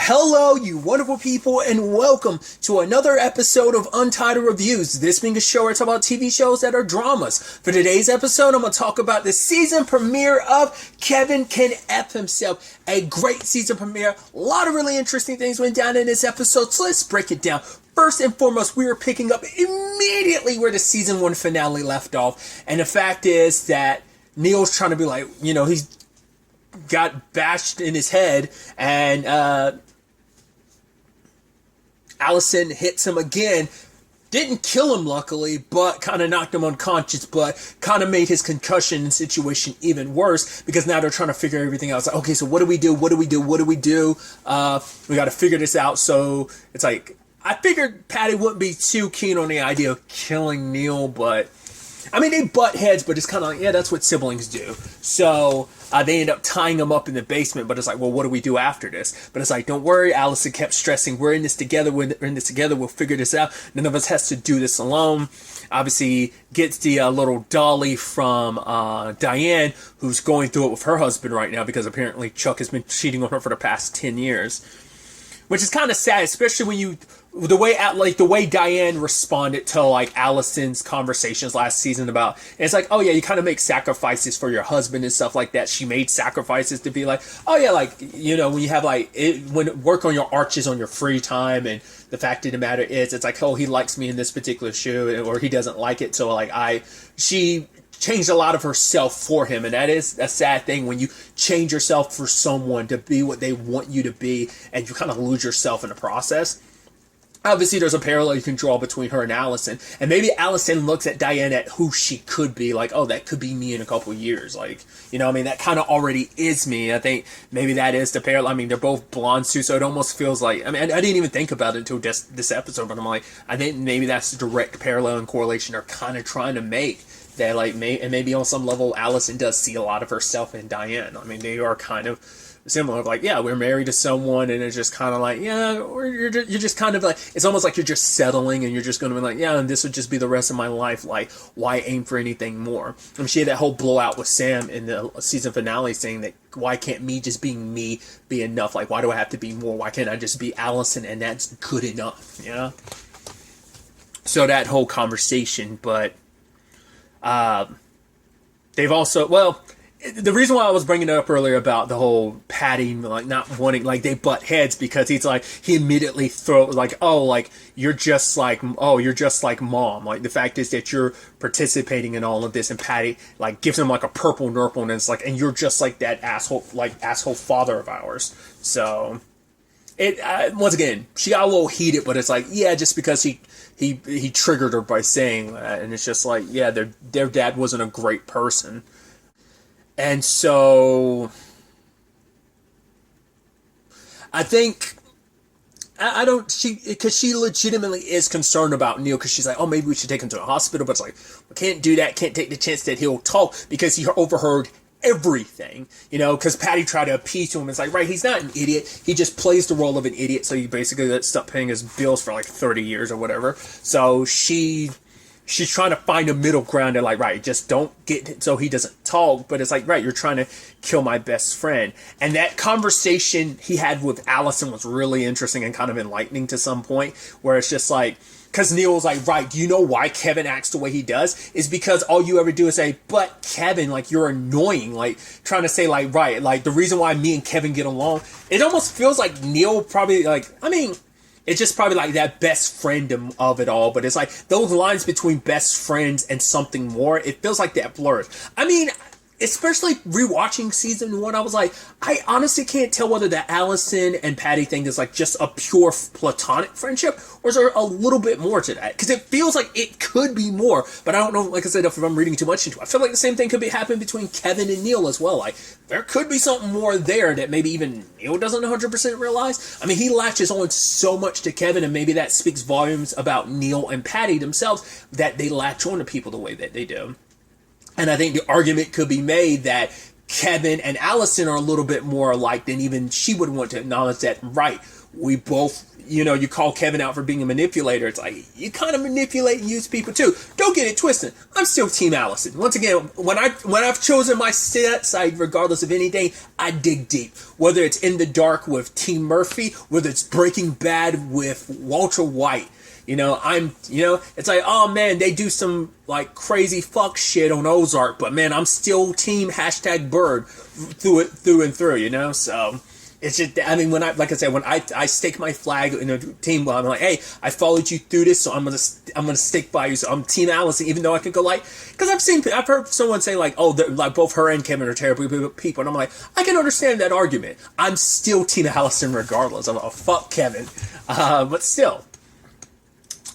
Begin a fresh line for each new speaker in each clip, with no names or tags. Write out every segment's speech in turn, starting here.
Hello, you wonderful people, and welcome to another episode of Untitled Reviews. This being a show where I talk about TV shows that are dramas. For today's episode, I'm going to talk about the season premiere of Kevin Can F Himself. A great season premiere. A lot of really interesting things went down in this episode, so let's break it down. First and foremost, we were picking up immediately where the season 1 finale left off. And the fact is that Neil's trying to be like, he's got bashed in his head, and Allison hits him again. Didn't kill him, luckily, but kind of knocked him unconscious, but kind of made his concussion situation even worse, because now they're trying to figure everything out. It's like, okay, so what do we do? We got to figure this out. So it's like, I figured Patty wouldn't be too keen on the idea of killing Neil, but I mean, they butt heads, but it's kind of like, yeah, that's what siblings do. So they end up tying him up in the basement, but it's like, well, what do we do after this? But it's like, don't worry, Allison kept stressing, we're in this together, we'll figure this out. None of us has to do this alone. Obviously, gets the little dolly from Diane, who's going through it with her husband right now, because apparently Chuck has been cheating on her for the past 10 years. Which is kind of sad, especially when the way Diane responded to Allison's conversations last season about, and it's like, oh yeah, you kind of make sacrifices for your husband and stuff like that. She made sacrifices to be like, oh yeah, when you have when work on your arches on your free time, and the fact of the matter is, it's like, oh, he likes me in this particular shoe, or he doesn't like it, so she changed a lot of herself for him, and that is a sad thing when you change yourself for someone to be what they want you to be, and you kind of lose yourself in the process. Obviously, there's a parallel you can draw between her and Allison, and maybe Allison looks at Diane at who she could be, like, oh, that could be me in a couple years, that kind of already is me. I think maybe that is the parallel. I mean, they're both blondes too, so it almost feels like, I didn't even think about it until just this episode, but I'm like, I think maybe that's the direct parallel and correlation they're kind of trying to make. That and maybe on some level Allison does see a lot of herself in Diane. I mean, they are kind of similar. Yeah, we're married to someone, and it's just kind of like, yeah, you're just kind of like, it's almost like you're just settling, and you're just going to be like, yeah, and this would just be the rest of my life. Like, why aim for anything more? She had that whole blowout with Sam in the season finale, saying that, why can't me just being me be enough? Like, why do I have to be more? Why can't I just be Allison, and that's good enough? So that whole conversation, but they've also, the reason why I was bringing it up earlier about the whole Patty, not wanting, they butt heads, because he immediately throws, you're just like mom. The fact is that you're participating in all of this, and Patty, gives him, a purple nurple, and it's and you're just like that asshole father of ours. So, once again, she got a little heated, but it's just because he triggered her by saying that, and it's just their dad wasn't a great person. And so I think because she legitimately is concerned about Neil, because she's like, oh, maybe we should take him to a hospital, but it's we can't do that, can't take the chance that he'll talk, because he overheard everything, because Patty tried to appease to him. It's right, he's not an idiot, he just plays the role of an idiot, so he basically stopped paying his bills for 30 years or whatever. So she's trying to find a middle ground, and right, just don't get it so he doesn't talk, but it's right, you're trying to kill my best friend. And that conversation he had with Allison was really interesting and kind of enlightening to some point, where it's just because Neil was right, do you know why Kevin acts the way he does? Is because all you ever do is say, but Kevin, you're annoying, trying to say, right, the reason why me and Kevin get along, it almost feels like Neil probably, it's just probably that best friend of it all, but it's those lines between best friends and something more, it feels like that blurs. Especially rewatching season 1, I was I honestly can't tell whether the Allison and Patty thing is just a pure platonic friendship, or is there a little bit more to that? Because it feels like it could be more, but I don't know, like I said, if I'm reading too much into it. I feel like the same thing could be happening between Kevin and Neil as well. There could be something more there that maybe even Neil doesn't 100% realize. He latches on so much to Kevin, and maybe that speaks volumes about Neil and Patty themselves, that they latch on to people the way that they do. And I think the argument could be made that Kevin and Allison are a little bit more alike than even she would want to acknowledge that, right, we both, you call Kevin out for being a manipulator. It's like, you kind of manipulate and use people too. Don't get it twisted. I'm still Team Allison. Once again, when I've chosen my side, regardless of anything, I dig deep. Whether it's In the Dark with Team Murphy, whether it's Breaking Bad with Walter White. It's like, oh man, they do some like crazy fuck shit on Ozark, but man, I'm still Team #Bird through and through, so it's just, I mean, when I stake my flag in a team, well, I'm like, hey, I followed you through this, so I'm gonna stick by you, so I'm Team Allison, even though I could go because I've heard someone say like, oh, like both her and Kevin are terrible people, and I'm like, I can understand that argument. I'm still Team Allison regardless. I'm like, oh, fuck Kevin, but still.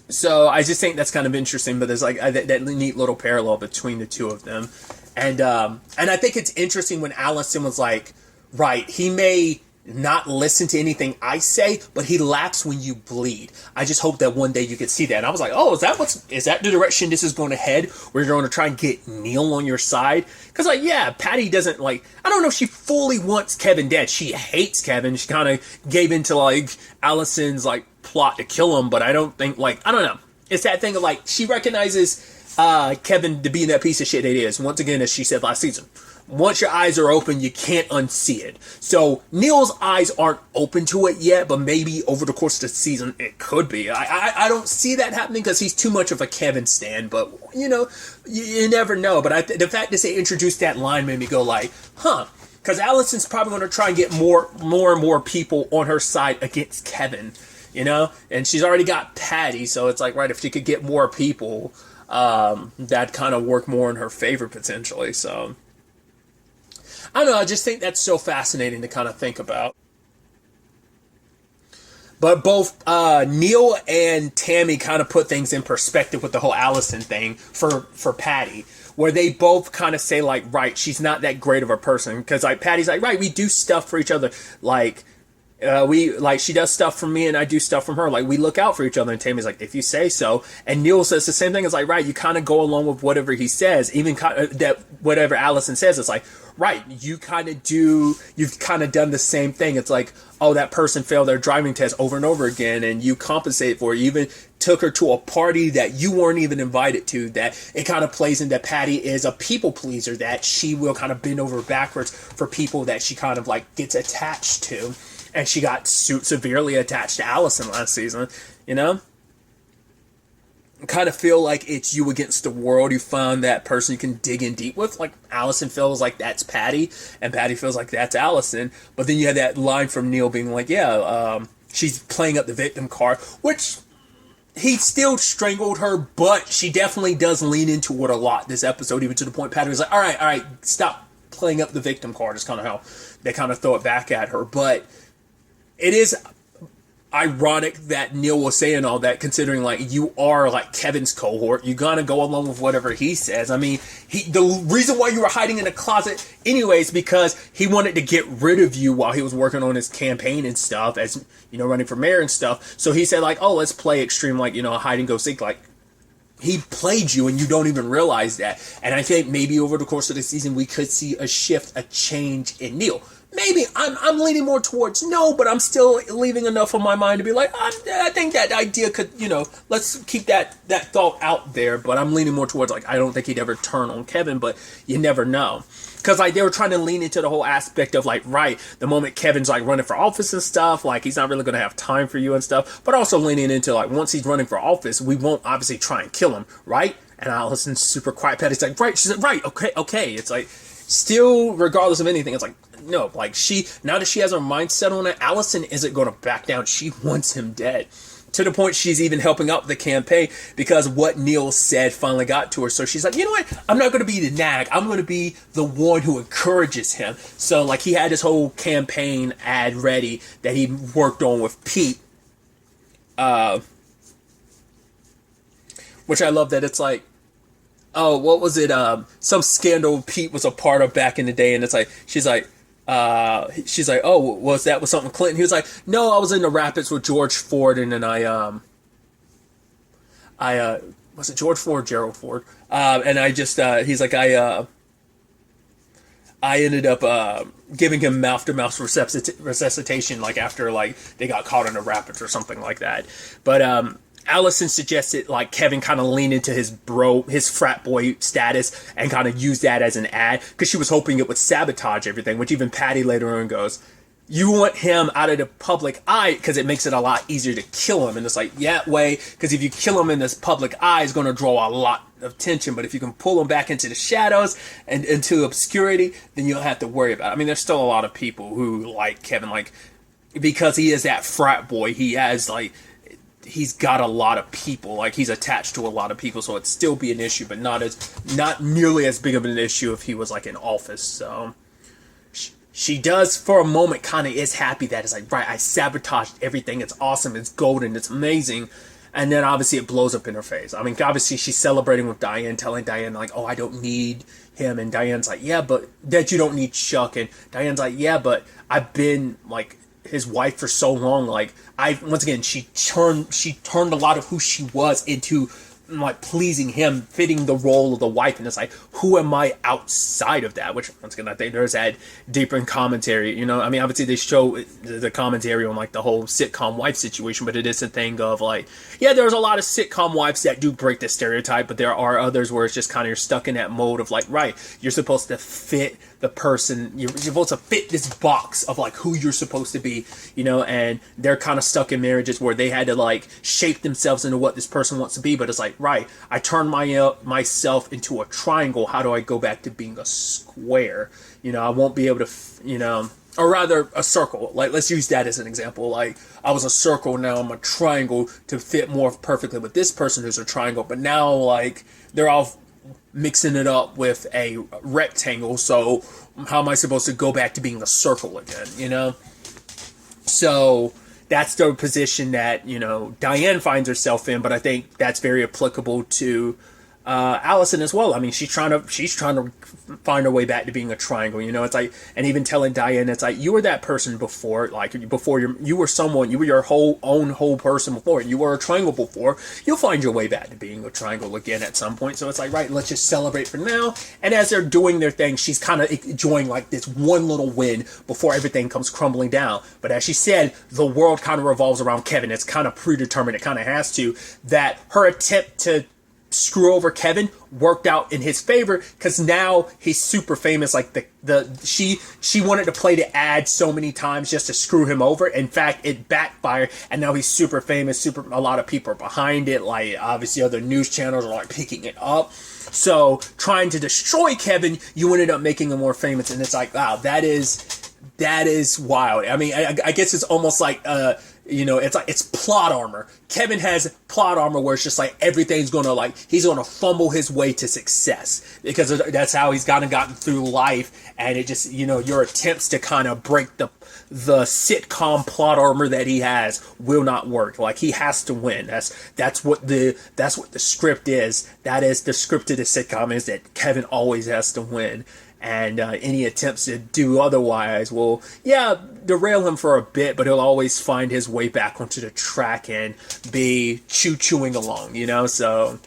So I just think that's kind of interesting, but there's like that neat little parallel between the two of them, and I think it's interesting when Allison was like, right, he may not listen to anything I say, but he laughs when you bleed. I just hope that one day you could see that. And I was like, oh, is that the direction this is going to head? Where you're going to try and get Neil on your side? Because like, yeah, Patty doesn't like. I don't know if she fully wants Kevin dead. She hates Kevin. She kind of gave into like Allison's like plot to kill him, but I don't think I don't know. It's that thing of like she recognizes Kevin to be that piece of shit it is. Once again, as she said last season, once your eyes are open, you can't unsee it. So Neil's eyes aren't open to it yet, but maybe over the course of the season it could be. I don't see that happening because he's too much of a Kevin stan, but you never know. But the fact that they introduced that line made me go like, huh. Because Allison's probably going to try and get more and more people on her side against Kevin, and she's already got Patty, so it's like, right, if she could get more people, that'd kind of work more in her favor potentially. So I don't know, I just think that's so fascinating to kind of think about. But both Neil and Tammy kind of put things in perspective with the whole Allison thing for Patty, where they both kind of say like, right, she's not that great of a person, because like Patty's like, right, we do stuff for each other, like she does stuff for me and I do stuff from her, like we look out for each other, and Tammy's like, if you say so. And Neil says the same thing. It's like, right, you kind of go along with whatever he says, even that whatever Allison says, it's like, right, you've kind of done the same thing. It's like, oh, that person failed their driving test over and over again, and you compensate for it. You even took her to a party that you weren't even invited to. That it kind of plays into Patty is a people pleaser, that she will kind of bend over backwards for people that she kind of like gets attached to. And she got severely attached to Allison last season, kind of feel like it's you against the world. You found that person you can dig in deep with. Like Allison feels like that's Patty, and Patty feels like that's Allison. But then you had that line from Neil being like, she's playing up the victim card, which he still strangled her, but she definitely does lean into it a lot this episode, even to the point Patty was like, all right, stop playing up the victim card. Is kind of how they kind of throw it back at her. But it is ironic that Neil was saying all that, considering like you are like Kevin's cohort. You gotta go along with whatever he says. I mean, the reason why you were hiding in a closet anyways, because he wanted to get rid of you while he was working on his campaign and stuff, as running for mayor and stuff. So he said like, oh, let's play extreme, like hide and go seek. Like he played you and you don't even realize that. And I think maybe over the course of the season we could see a shift, a change in Neil. Maybe I'm leaning more towards no, but I'm still leaving enough on my mind to be like, I think that idea could, let's keep that thought out there. But I'm leaning more towards like, I don't think he'd ever turn on Kevin, but you never know. Because like they were trying to lean into the whole aspect of like, right, the moment Kevin's like running for office and stuff, like he's not really going to have time for you and stuff. But also leaning into like, once he's running for office, we won't obviously try and kill him, right? And Allison's super quiet. Patty's like, right. She's like, right, okay. It's like, still, regardless of anything, it's like, no, like now that she has her mindset on it, Allison isn't going to back down. She wants him dead. To the point she's even helping out the campaign because what Neil said finally got to her. So she's like, you know what? I'm not going to be the nag. I'm going to be the one who encourages him. So like he had his whole campaign ad ready that he worked on with Pete. Which I love that it's like, oh, what was it? Some scandal Pete was a part of back in the day. And it's like, she's like, oh, was that with something Clinton? He was like, no, I was in the Rapids with George Ford, and then was it George Ford, Gerald Ford? And I just, he's like, I ended up giving him mouth-to-mouth resuscitation, like after like they got caught in a rapids or something like that. But Allison suggested like Kevin kind of lean into his frat boy status and kind of use that as an ad, because she was hoping it would sabotage everything, which even Patty later on goes, you want him out of the public eye because it makes it a lot easier to kill him. And it's like, yeah, way, because if you kill him in this public eye, it's going to draw a lot of attention. But if you can pull him back into the shadows and into obscurity, then you don't have to worry about it. I mean, there's still a lot of people who like Kevin, like, because he is that frat boy, he has like, he's got a lot of people, like he's attached to a lot of people, so it'd still be an issue, but not nearly as big of an issue if he was like in office. So she does, for a moment, kind of is happy that it's like, right, I sabotaged everything. It's awesome. It's golden. It's amazing. And then obviously it blows up in her face. I mean, obviously she's celebrating with Diane, telling Diane like, oh, I don't need him. And Diane's like, yeah, but that you don't need Chuck. And Diane's like, yeah, but I've been like his wife for so long. Like once again, she turned a lot of who she was into like pleasing him, fitting the role of the wife, and it's like, who am I outside of that? Which once again, I think there's that deeper in commentary. You know, I mean, obviously they show the commentary on like the whole sitcom wife situation, but it is a thing of like, yeah, there's a lot of sitcom wives that do break the stereotype, but there are others where it's just kind of you're stuck in that mode of like, right, you're supposed to fit the person, you're supposed to fit this box of like who you're supposed to be, you know, and they're kind of stuck in marriages where they had to like shape themselves into what this person wants to be, but it's like, right, I turned myself into a triangle, how do I go back to being a square? You know, I won't be able to, you know, or rather a circle. Like, let's use that as an example. Like, I was a circle, now I'm a triangle to fit more perfectly with this person who's a triangle, but now like they're all mixing it up with a rectangle, so how am I supposed to go back to being a circle again, you know? So that's the position that, you know, Diane finds herself in, but I think that's very applicable to Allison as well. I mean, she's trying to find her way back to being a triangle, you know. It's like, and even telling Diane, it's like, you were that person before, like you were someone, you were your whole person before, you were a triangle before, you'll find your way back to being a triangle again at some point. So it's like, right, let's just celebrate for now. And as they're doing their thing, she's kind of enjoying like this one little win before everything comes crumbling down. But as she said, the world kind of revolves around Kevin. It's kind of predetermined, it kind of has to, that her attempt to screw over Kevin worked out in his favor, because now he's super famous. Like she wanted to play the ad so many times just to screw him over. In fact, it backfired, and now he's super famous. A lot of people are behind it. Like obviously other news channels are like picking it up. So trying to destroy Kevin, you ended up making him more famous, and it's like, wow, that is wild. I mean, I guess it's almost like you know, it's like, it's plot armor. Kevin has plot armor where it's just like everything's gonna like, he's gonna fumble his way to success, because that's how he's gotten through life. And it just, you know, your attempts to kind of break the sitcom plot armor that he has will not work. Like, he has to win. That's what the script is. That is the script of the sitcom, is that Kevin always has to win. And any attempts to do otherwise will, yeah, derail him for a bit, but he'll always find his way back onto the track and be chewing along, you know? So,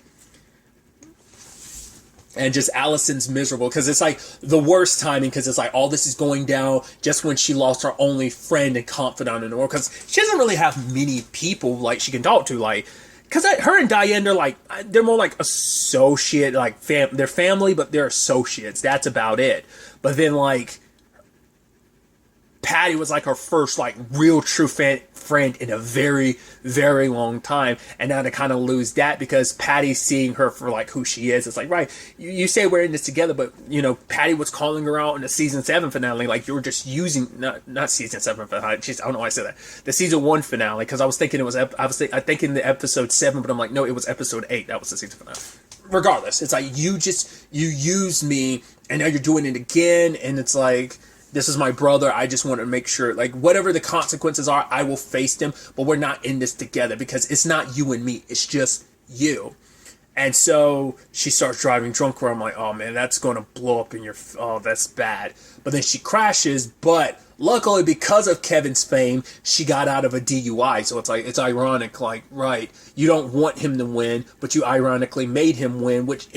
and just Allison's miserable, because it's like the worst timing, because it's like all this is going down just when she lost her only friend and confidant in the world, because she doesn't really have many people like she can talk to, like, because her and Diane, they're more like associate, like they're family, but they're associates. That's about it. But then like Patty was like her first like real true friend in a very, very long time. And now to kind of lose that, because Patty's seeing her for like who she is. It's like, right, you say we're in this together, but you know, Patty was calling her out in the season 7 finale. Like, you were just using, not season 7 finale. Jeez, I don't know why I said that. The season 1 finale. Cause I was thinking I think in the episode 7, but I'm like, no, it was episode 8. That was the season finale. Regardless, it's like, you used me and now you're doing it again. And it's like, this is my brother. I just want to make sure, like, whatever the consequences are, I will face them. But we're not in this together, because it's not you and me. It's just you. And so she starts driving drunk, where I'm like, oh man, that's going to blow up in your, oh, that's bad. But then she crashes, but luckily, because of Kevin's fame, she got out of a DUI. So it's like, it's ironic, like, right, you don't want him to win, but you ironically made him win, which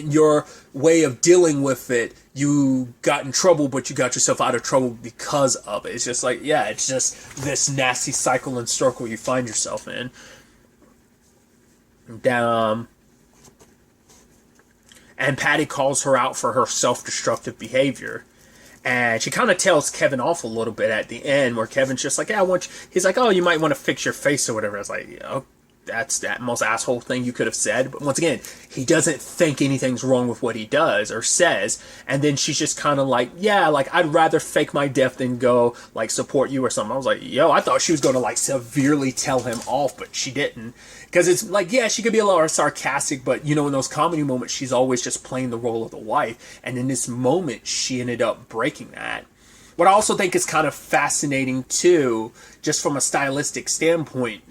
your way of dealing with it, you got in trouble, but you got yourself out of trouble because of it. It's just like, yeah, it's just this nasty cycle and circle you find yourself in. And Patty calls her out for her self-destructive behavior. And she kind of tells Kevin off a little bit at the end, where Kevin's just like, yeah, he's like, oh, you might want to fix your face or whatever. I was like, that's that most asshole thing you could have said. But once again, he doesn't think anything's wrong with what he does or says. And then she's just kind of like, yeah, like, I'd rather fake my death than go, like, support you or something. I was like, yo, I thought she was going to, like, severely tell him off, but she didn't. Because it's like, yeah, she could be a little sarcastic, but, you know, in those comedy moments, she's always just playing the role of the wife. And in this moment, she ended up breaking that. What I also think is kind of fascinating, too, just from a stylistic standpoint,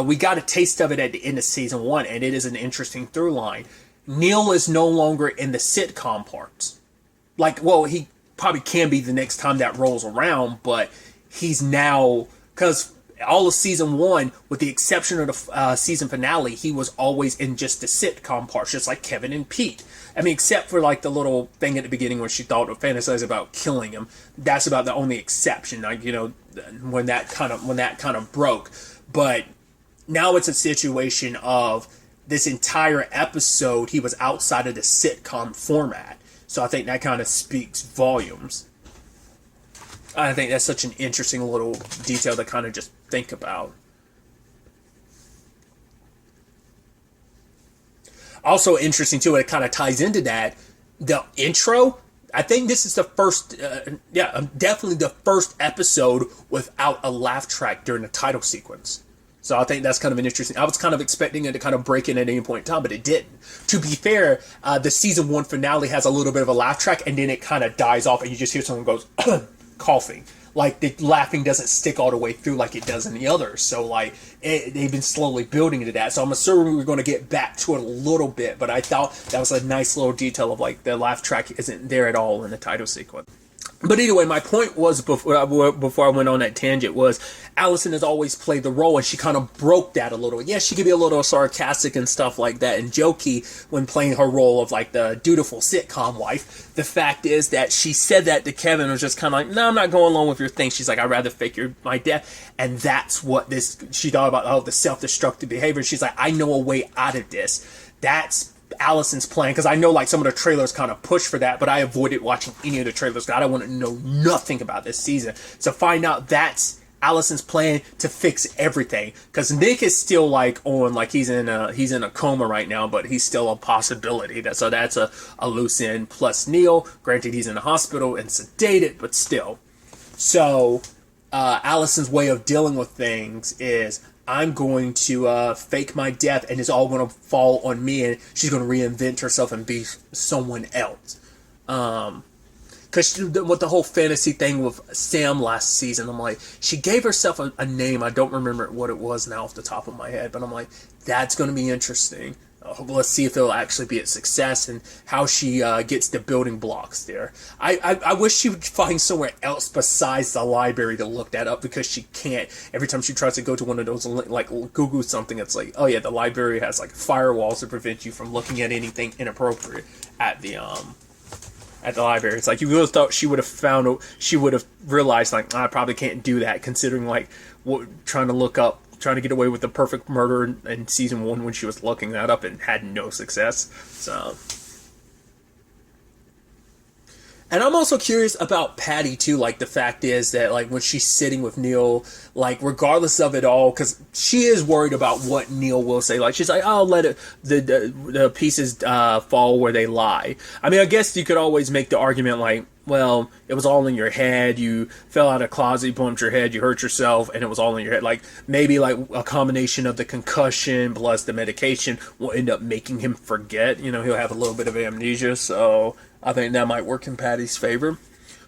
we got a taste of it at the end of season 1, and it is an interesting through line. Neil is no longer in the sitcom parts. Like, well, he probably can be the next time that rolls around, but he's now, because all of season 1, with the exception of the season finale, he was always in just the sitcom parts, just like Kevin and Pete. I mean, except for like the little thing at the beginning where she thought or fantasized about killing him. That's about the only exception, like, you know, when that kind of broke. But now it's a situation of this entire episode, he was outside of the sitcom format. So I think that kind of speaks volumes. I think that's such an interesting little detail to kind of just think about. Also interesting, too, it kind of ties into that. The intro, I think this is the first, definitely the first episode without a laugh track during the title sequence. So I think that's kind of an interesting. I was kind of expecting it to kind of break in at any point in time, but it didn't. To be fair, the season 1 finale has a little bit of a laugh track, and then it kind of dies off, and you just hear someone goes coughing. Like the laughing doesn't stick all the way through like it does in the others. So like they've been slowly building into that. So I'm assuming we're going to get back to it a little bit, but I thought that was a nice little detail of like the laugh track isn't there at all in the title sequence. But anyway, my point was, before I went on that tangent, was Allison has always played the role, and she kind of broke that a little. Yes, she could be a little sarcastic and stuff like that, and jokey when playing her role of, like, the dutiful sitcom wife. The fact is that she said that to Kevin and was just kind of like, no, I'm not going along with your thing. She's like, I'd rather fake my death. And that's what she thought about, the self-destructive behavior. She's like, I know a way out of this. That's Allison's plan, because I know like some of the trailers kind of push for that, but I avoided watching any of the trailers because I don't want to know nothing about this season. So find out that's Allison's plan to fix everything, because Nick is still like on, like he's in a coma right now, but he's still a possibility. So that's a loose end. Plus Neil, granted he's in the hospital and sedated, but still. So Allison's way of dealing with things is, I'm going to fake my death, and it's all going to fall on me, and she's going to reinvent herself and be someone else. Because with the whole fantasy thing with Sam last season, I'm like, she gave herself a name. I don't remember what it was now off the top of my head, but I'm like, that's going to be interesting. Let's see if it'll actually be a success and how she gets the building blocks there. I wish she would find somewhere else besides the library to look that up, because she can't. Every time she tries to go to one of those, like Google something, it's like, oh yeah, the library has like firewalls to prevent you from looking at anything inappropriate at the library. It's like, you would have thought she would have realized, like, I probably can't do that, considering like trying to get away with the perfect murder in season 1 when she was looking that up and had no success. So, and I'm also curious about Patty too. Like, the fact is that, like, when she's sitting with Neil, like, regardless of it all, because she is worried about what Neil will say. Like, she's like, I'll let the pieces fall where they lie. I mean, I guess you could always make the argument like, well, it was all in your head. You fell out of a closet, you bumped your head, you hurt yourself, and it was all in your head. Like, maybe like a combination of the concussion plus the medication will end up making him forget. You know, he'll have a little bit of amnesia. So I think that might work in Patty's favor.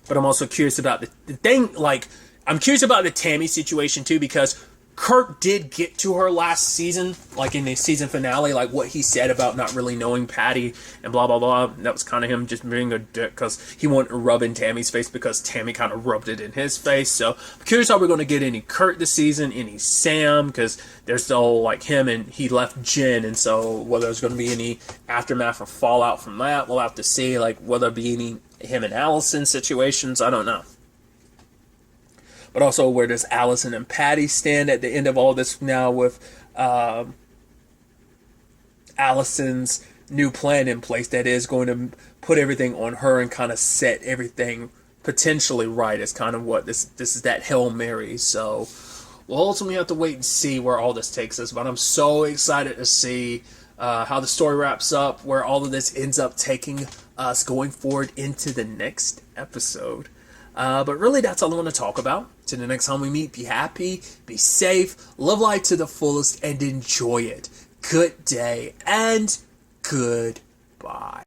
But I'm also curious about the thing. Like, I'm curious about the Tammy situation too, because Kurt did get to her last season, like in the season finale, like what he said about not really knowing Patty and blah, blah, blah. That was kind of him just being a dick because he wanted to rub in Tammy's face because Tammy kind of rubbed it in his face. So I'm curious how we're going to get any Kurt this season, any Sam, because there's still like him and he left Jen. And so whether there's going to be any aftermath or fallout from that, we'll have to see. Like whether there be any him and Allison situations, I don't know. But also, where does Allison and Patty stand at the end of all this now with Allison's new plan in place that is going to put everything on her and kind of set everything potentially right. It's kind of what this is, that Hail Mary. So we'll ultimately have to wait and see where all this takes us. But I'm so excited to see how the story wraps up, where all of this ends up taking us going forward into the next episode. But really, that's all I want to talk about. Till the next time we meet, be happy, be safe, live life to the fullest, and enjoy it. Good day, and goodbye.